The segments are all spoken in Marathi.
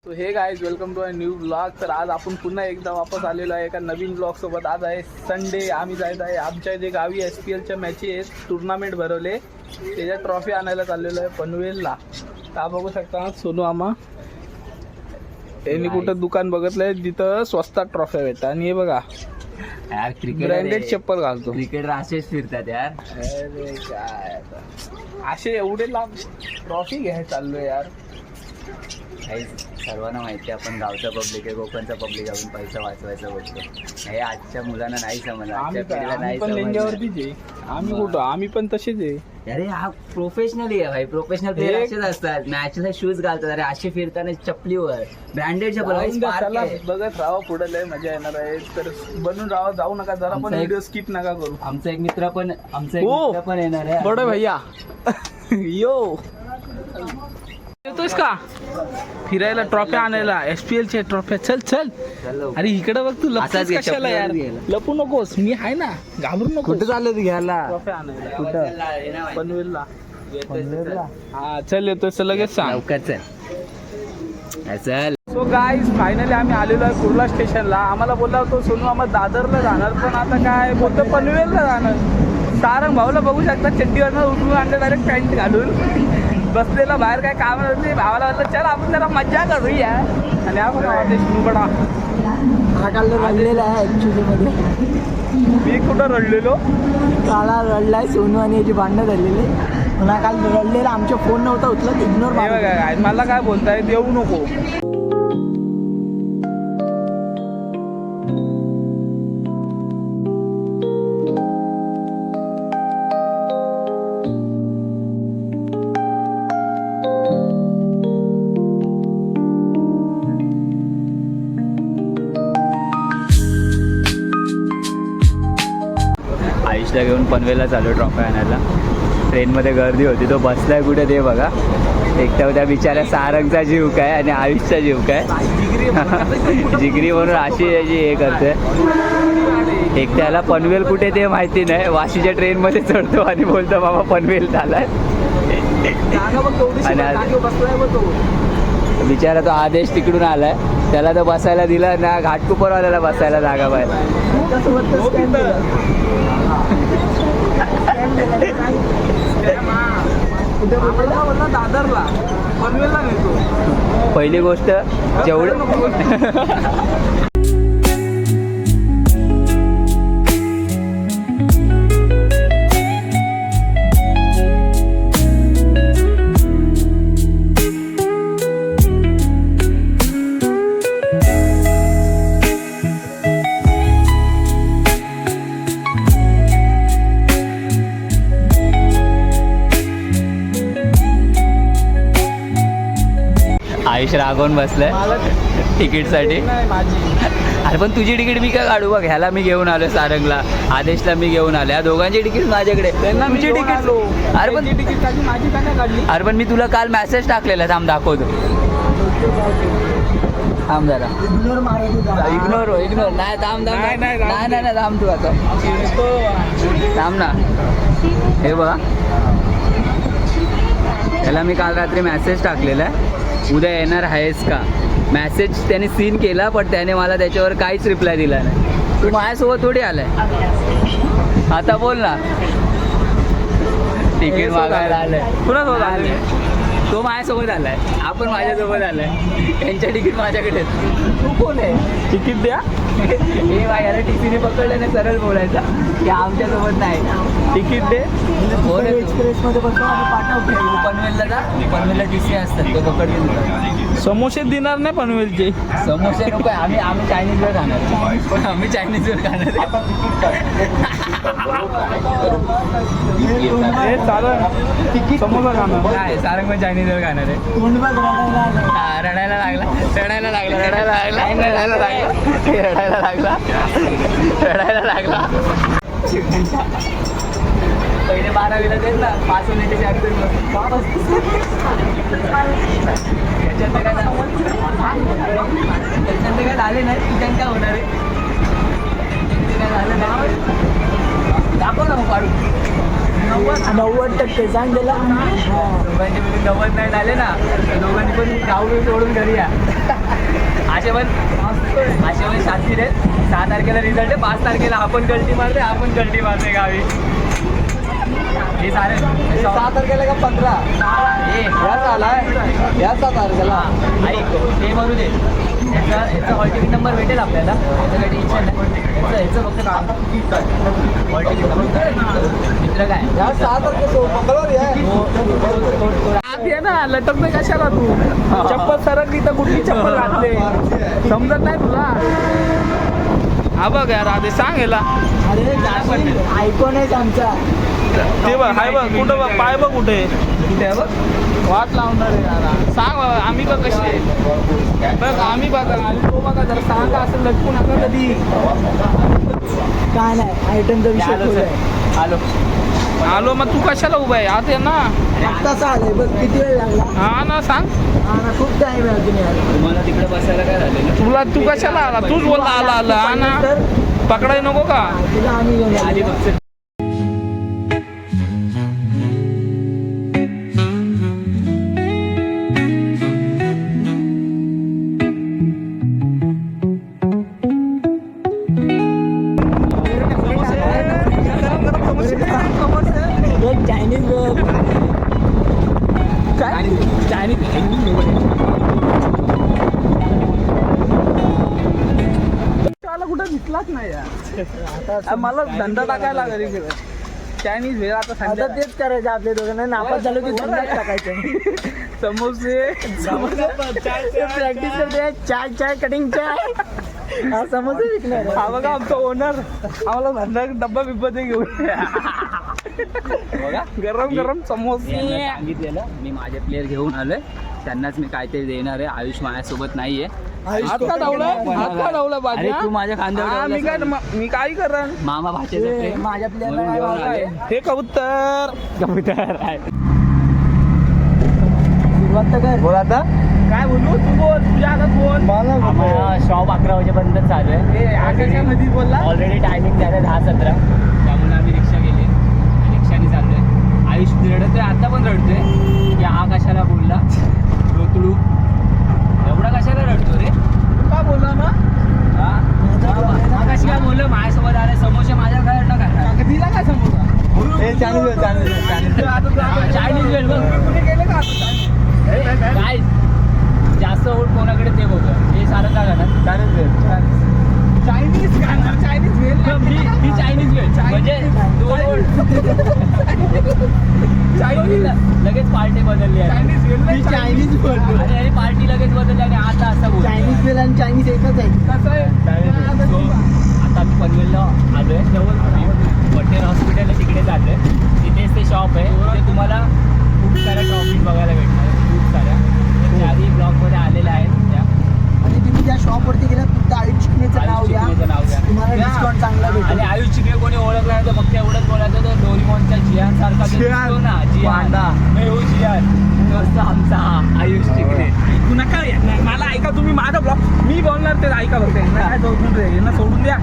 तो hey guys welcome to a new blog. तर आज आपण पुन्हा एकदा वापस आलेलो आहे एका नवीन ब्लॉग सोबत. आज आहे संडे. आम्ही जायचं आहे आमच्या जे गावी SPLच्या मॅचेस टुर्नामेंट भरवले त्याच्या ट्रॉफी आणायला चाललेलो आहे पनवेलला. का बघू शकता सोनू आमा यांनी कुठं दुकान बघितलंय जिथं स्वस्तात ट्रॉफ्या भेटतात. आणि हे बघा यार क्रिकेट ब्रँडेड चप्पल घालतो. क्रिकेटर असेच फिरतात यार. अरे काय असे एवढे लांब ट्रॉफी घ्यायला चाललोय यार. सर्वांना माहिती आहे आपण गावचा पब्लिक आहे, कोकणचा पब्लिक आपण पैसा वाचवायचा बघतो. हे आजच्या मुलांना नाही समजलं, आजच्या पिढीला नाही पण लेंग्यावरतीच आहे. आम्ही कुठं आम्ही पण तसेच आहे. अरे हा प्रोफेशनली आहे भाई. प्रोफेशनल प्लेयर असेच असतात. मॅचला शूज घालतात. अरे असे फिरताना चपलीवर ब्रँडेड चप्पल बघत राहा. पुढे लय मजा येणार आहे. तर बनून राहा, जाऊ नका जरा पण व्हिडिओ स्किप नका करू. आमचा एक मित्र पण येणार आहे. बडे भैया यो येतोयस का फिरायला ट्रॉफी आणायला SPLच्या ट्रॉफ्या. चल चल. अरे इकडे बघ तू लपून कशाला यार. लपू नकोस मी आहे ना. घाबरू नको. कुठे चाललं घ्यायला ट्रॉफी आणायला कुठं पनवेलला. हा चल येतोय लगेच सांग. लवकर चल. सो गाईज फायनली आम्ही आलेलो आहे कुर्ला स्टेशनला. आम्हाला बोलला होतो सोनू आम्हाला दादरला जाणार पण आता काय बोलतो पनवेलला जाणार. सारंग भाऊला बघू शकता चड्डीवरनं उठून आणलं डायरेक्ट पॅन्ट घालून बसलेला बाहेर काय काम नव्हते. भावाला म्हटलं चल आपण जरा मज्जा करूया. आणि आपण बडा रडलेला आहे ऍक्च्युली मध्ये. मी कुठं रडलेलो. काला रडलाय सोनू आणि याची भांडणं झालेली. मला काल रडलेला आमच्या फोन नव्हता उचलत. इग्नोर काय मला काय बोलताय देऊ नको. आयुषला घेऊन पनवेलला चालू ट्रॉफी आणायला. ट्रेनमध्ये गर्दी होती. तो बसलाय कुठे ते बघा. एक तर त्या बिचाऱ्या सारंगचा जीव काय आणि आयुषचा जीव काय. जिगरी म्हणून अशी याची हे करते. एक त्याला पनवेल कुठे ते माहिती नाही. वाशीच्या ट्रेनमध्ये चढतो आणि बोलतो बाबा पनवेल झालाय. आणि बिचारा तो आदेश तिकडून आलाय. त्याला तर बसायला दिला ना. घाटकोपरवाल्याला बसायला जागा पाहिजे. दादरला पनवेलला नेतो. पहिली गोष्ट जेवढं आयुष रागवून बसलाय तिकीटसाठी. अरे पण तुझी तिकीट मी काय काढू. बघ ह्याला मी घेऊन आलो सारंगला, आदेशला मी घेऊन आलो. या दोघांची तिकीट माझ्याकडे. तुझी तिकीट अरे पण तिकीट माझी काय काढली. अरे पण मी तुला काल मेसेज टाकलेला. थांब दाखवतो. थांब जरा. इग्नोर नाही. थांब नाही थांब तू आता. थांब ना. हे बघा त्याला मी काल रात्री मेसेज टाकलेला आहे उद्या येणार आहेस का. मेसेज त्याने सीन केला पण त्याने मला त्याच्यावर काहीच रिप्लाय दिला नाही. तू माझ्यासोबत थोडी आलाय. आता बोल ना. तिकीट मागायला आलाय. कुणासोबत आले. तो माझ्यासोबत आलाय. आपण माझ्यासोबत आलाय. यांच्या तिकीट माझ्याकडे. तू कोण आहे. तिकीट द्या. हे याला टीसीने पकडलं नाही. सरळ बोलायचा की आमच्यासोबत नाही. तिकीट दे. एक्सप्रेस मध्ये बसतो आणि पाठवतो. पनवेलला जा. पनवेलला टीसी असतात. तो पकडले. समोसे देणार नाही पनवेलचे. समोसे नको. आम्ही चायनीजवर खाणार. आम्ही चायनीजवर खाणार. तिकीट समोसा खाणार. काय सारंग पण चायनीजवर खाणार आहे. रडायला लागला. पहिले 12वीला देत ना. पास होण्याचे त्याच्यात काय झाले नाही. तुझ्यात काय होणार आहे. काय झालं नाही. दाखव ना मग काढून. 90% सांग त्याला. दोघांचे 90 नाही झाले ना. दोघांनी पण गाव सोडून घरी या. असे पण शांती रे. 6 तारखेला रिझल्ट आहे, 5 तारखेला आपण गलती मारते गावी. हे सारे 6 तारखेला का 15 याच आलाय याच तारखेला. ऐक ते म्हणू दे. याचा हॉल तिकीट नंबर भेटेल आपल्याला, याचं काही टेन्शन नाही. याचं फक्त हॉल तिकीट नंबर मित्र काय या 6 तारखेला मंगळवारी आहे. आत ये ना, लटकते कशाला तू? चप्पल सरकली तर कुठली चप्पल घातले समजत नाही तुला? हा बघ यार आधी सांग याला. अरे आयकॉन आहे आमचा. ते बघ हाय बघ कुठं बघ पाय बघ कुठे कुठे बघ वाट लावणार आहे याला. सांग बाबा आम्ही बघ कसे बघ आम्ही बघा आणि तो बघा जर सांगा असं लटकू नका कधी. काय नाही आयटमचा विषय खोल आहे. आलो मग तू कशाला उभा आहे आत ये ना. आत्ताच आलंय बघ किती वेळ लागला. हा ना सांग हा ना खूप टाइम आहे अजून यार. तुम्हाला तिकडे बसायला काय झालेलं? तुला तू कशाला आला तूच बोलला आला हा ना. पकडाय नको का? तुला आम्ही घेऊन आली आलो. बघ. एक चायनीज त्याला कुठं दिसलाच नाही यार. मला धंदा टाकायला घरी गेलं चायनीज भेळ आता आता संध्या तेच करायचं आपल्या दोघांना. नापास झालो की धंदाच टाकायचं. समोसे प्रॅक्टिस करते चाय कटिंग चाय. हा समोसे विकणार हा बघा आमचा ओनर आम्हाला धंदा डब्बा बिब्बा ते घेऊन बघा गरम समोसे. यांना सांगितलेलं मी माझे प्लेअर घेऊन आलोय, त्यांनाच मी काहीतरी देणार आहे. आयुष माझ्यासोबत नाहीये. हात का धावला अरे तू माझ्या खांद्यावर मी काय ठेवलास. मी काय करण. मामा भाषेचं ए, प्रेम माझ्या प्लेअरला म्हणून घेऊन आले. हे कबूतर कबूतर आहे. सुरुवात तर कर. बोल आता. काय बोलू तू बोल तुझ्या हातात बोल. आम्हाला शॉप 11 वाजेपर्यंत चालू आहे. हे आकाशा मध्ये बोलला ऑलरेडी टायमिंग झालं 10:17, त्यामुळे आम्ही रिक्षा केली, रिक्षाने चाललोय. आयुष रडतोय, आता पण रडतोय की हा कशाला बोलला रोतडू. एवढा कशाला रडतो रे? तू का बोलला ना हा कशी काय बोललो? माझ्यासोबत आले समोसे माझ्या घरात खाणार. दिला काय समोसा चायनीज वेळ बघ. कुठे गेले का आता? काय जास्त ओढ कोणाकडे ते बघ. हे सारं का घालणार? चायनीज खाणार चायनीज भेल मी चायनीज वेळ म्हणजे चायनीज लगेच पार्टी बदलली आहे. चायनीज भेल चायनीज बोलतो. आणि पार्टी लगेच बदलली आणि आता असं बोल. चायनीज बेल आणि चायनीज एकच आहे. कसं आहे आता मी पनवेलला आलोय. पटेल हॉस्पिटल आहे तिकडे जातोय. तिथेच ते शॉप आहे. तिथे तुम्हाला खूप साऱ्या ट्रॉफी बघायला भेटणार आहेत, खूप साऱ्या. त्या आधी ब्लॉगमध्ये आलेल्या आहेत त्या. आणि तुम्ही त्या शॉपवरती गेला तुमचं आयुष चिकनेचं नाव घ्या. चिकनेचं नाव घ्या. तुम्हाला डिस्काउंट चांगला आणि भेटेल. आयुष चिकने कोणी ओळखला नाही तर फक्त एवढंच बोलायचं तर डोरीमॉनच्या जियान सारखा जो दिसतो ना, जियान नाही हो जियान, तोच आमचा हा आयुष चिकने. तू नका मला ऐका तुम्ही माझा ब्लॉग मी बोलणार ते ऐका बघते काय सोडून रे यांना सोडून द्या.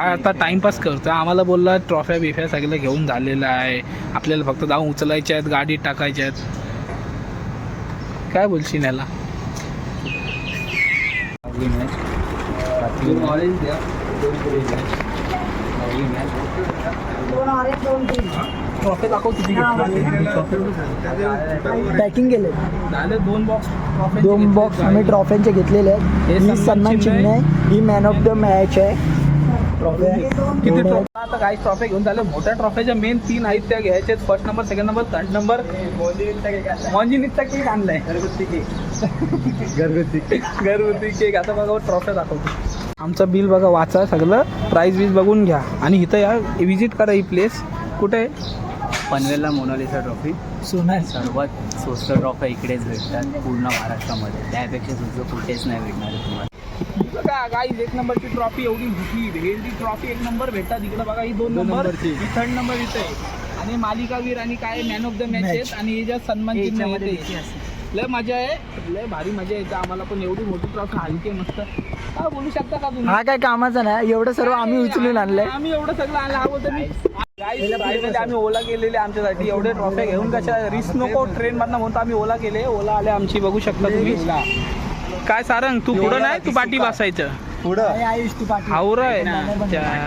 आता टाइमपास करतो. आम्हाला बोलला ट्रॉफ्या बिफ्या सगळं घेऊन झालेलं आहे, आपल्याला फक्त जाऊन उचलायच्या आहेत, गाडीत टाकायच्या आहेत. काय बोलशील याला? ऑरेंज द्या. ट्रॉफी दाखव किती पॅकिंग केले. झाले 2 बॉक्स 2 बॉक्स आम्ही ट्रॉफ्यांचे घेतलेले आहेत. हे ही सन्मान चिन्ह आहे. He man of the match आहे. ट्रॉफी किती ट्रॉफी आता काही ट्रॉफी घेऊन झाले. मोठ्या ट्रॉफीच्या मेन 3 आहेत त्या घ्यायच्या. First number, second number, third number. मॉन्जिनीचा केक आणलाय. घरगुती केक. आता बघा ट्रॉफ्या दाखवतो. आमचं बिल बघा वाचा, सगळं प्राईस बीज बघून घ्या आणि इथं या विजिट करा. ही प्लेस कुठे आहे? पनवेलला मोनालिसा ट्रॉफी. सोनार सर्वात स्वस्त ट्रॉफ्या इकडेच भेटतात पूर्ण महाराष्ट्रामध्ये. त्यापेक्षा सुद्धा कुठेच नाही भेटणार आहे तुम्हाला. बघा गाईज 1 नंबरची ट्रॉफी एवढी मोठी हेल्दी ट्रॉफी 1 नंबर भेटतात इकडे. बघा ही 2 नंबर, ही 3rd नंबर इथे आहे. आणि मालिकावीर आणि काय मॅन ऑफ द मॅच आहेत. आणि हे ज्या सन्मान चिन्ह येते लय मजा आहे, लय भारी मजा येते. आम्हाला पण एवढी मोठी ट्रॉफी हलकी मस्त. काय बोलू शकता का तुम्ही? हा काय कामाचा नाही. एवढं सर्व आम्ही उचलून आणलंय. आम्ही एवढं सगळं आणलं हवं तुम्ही. आम्ही ओला केलेले आमच्यासाठी. एवढे ट्रॉफ्या घेऊन कशा रिस्क नको ट्रेन मधनं म्हणतो आम्ही ओला केले. ओला आले आमची बघू शकता तुम्ही. काय सारंग तू पुढं नाही तू पाठी बसायचं अरे आयुष तू पाठी हावर आहे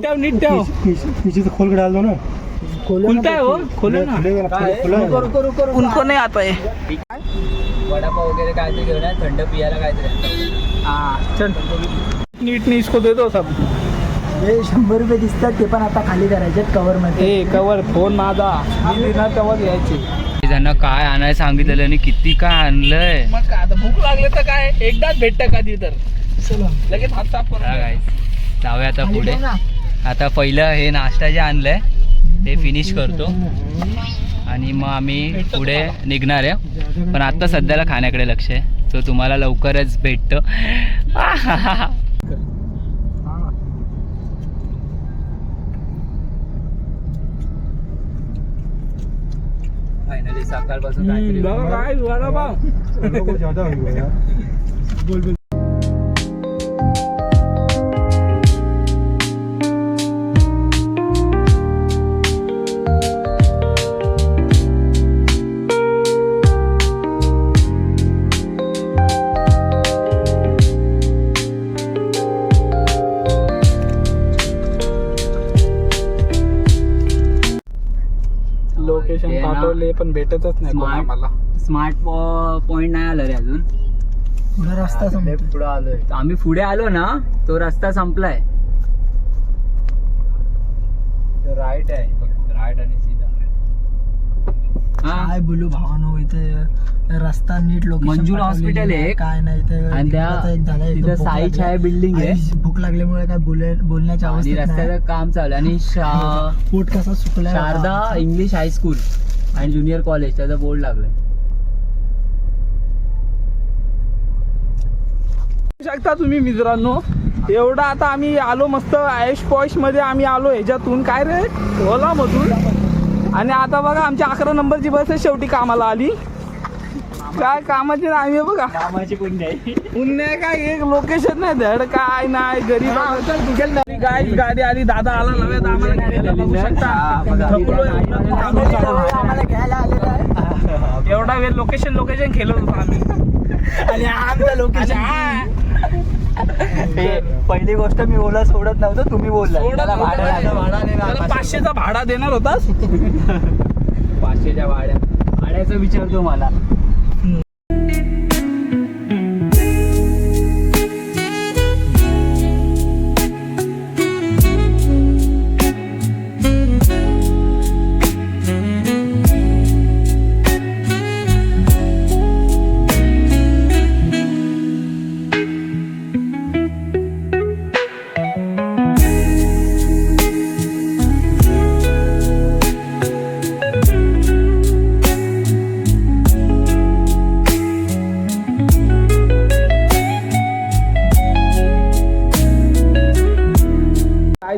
ठेव नीट ठेव पीछे खोल के डाल दो ना खुलता है वो खोलो ना उनको नहीं आता है वडापाव वगैरे काहीतरी घेऊन या, थंड पियाला काहीतरी. हाँ चल नीट नी इसको दे दो सब हे 100 रुपये दिसतात ते पण आता खाली करायचे कव्हर मध्ये. ए कवर फोन माझा मी देणार कवर घ्यायची त्यांना काय आणायला सांगितलेलं आणि किती काय आणलंय. मग काय आता भूक लागले तर काय एकदाच भेटतं कधी तर चला लगेच हात साफ चला करून guys, जाऊया आता खाली पुढे. जाऊ ना. आता पहिलं हे नाश्ता जे आणलंय ते फिनिश करतो आणि मग आम्ही पुढे निघणार आहे. पण आता सध्याला खाण्याकडे लक्ष आहे, सो तुम्हाला लवकरच भेटतो. फायनली सकाळपासून काहीतरी काय वडापाव ज्यादा हो गया यार. लोकेशन हे ना, पाठवले पण भेटतच नाही कोण आम्हाला. स्मार्ट पॉइंट नाही आलं रे अजून. पुढे रस्ता संपतो. पुढे आलोय आम्ही, पुढे आलो ना तो रस्ता संपलाय. राईट आहे, राईट आणि सीधा. काय बोलू भावानो इथे रस्ता नीट लोकेशन मंजूर हॉस्पिटल आहे काय नाही ते आणि त्या तिथं साई छाया बिल्डिंग आहे भूक लागल्यामुळे काय बोलण्याच्या आणि अवस्थेत नाही. रस्त्याचं काम चालू आहे. आणि पोट कसा सुकलाय शारदा इंग्लिश हायस्कूल आणि ज्युनियर कॉलेज त्याचा बोर्ड लागलाय. शकता तुम्ही मित्रांनो एवढा आता आम्ही आलो मस्त आयुष पॉइश मध्ये आम्ही आलो ह्याच्यातून काय रे ओला मधून. आणि आता बघा आमची 11 नंबरची बस आहे शेवटी कामाला आली. काय कामाची आम्ही बघा कामाची पुण्य आहे. पुण्य काय एक लोकेशन नाही धड काय नाही गरीब गाडी गाडी आली दादा आला नव्यात आम्हाला घ्यायला बघू शकता. थकलोय. आम्हाला घ्यायला आलेलं आहे एवढा वेळ लोकेशन खेळत होतो आम्ही आणि आमचं लोकेशन पहिली गोष्ट मी ओला सोडत नव्हतं, तुम्ही बोलला. त्याला 500चा भाडा देणार होतास. 500च्या भाड्याचा विचारतो मला.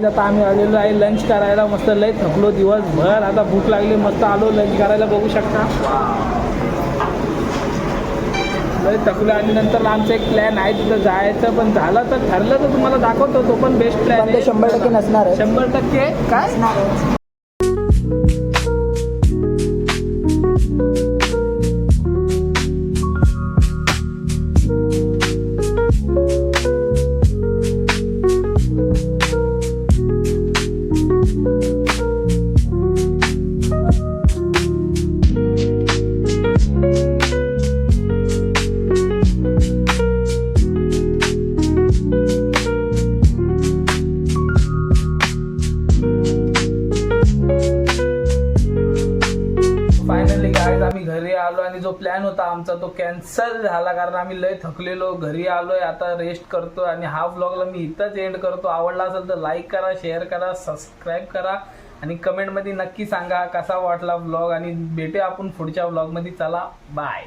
आता आम्ही आलेलो आहे लंच करायला. मस्त लय थकलो दिवसभर, आता भूक लागली, मस्त आलो लंच करायला. बघू शकता लय थकलो. आणि नंतर आमचा एक प्लॅन आहे तिथं जायचं, पण झालं तर ठरलं तर तुम्हाला दाखवतो. तो पण बेस्ट प्लॅन आहे. 100% नसणार आहे. 100% काय आम्ही घरी आलो आणि जो प्लॅन होता आमचा तो कॅन्सल झाला, कारण आम्ही लय थकलेलो. घरी आलोय, आता रेस्ट करतो. आणि हा व्लॉगला मी इथंच एंड करतो. आवडला असेल तर लाईक करा, शेअर करा, सबस्क्राईब करा आणि कमेंटमध्ये नक्की सांगा कसा वाटला व्लॉग. आणि भेटूया आपण पुढच्या व्लॉगमध्ये. चला बाय.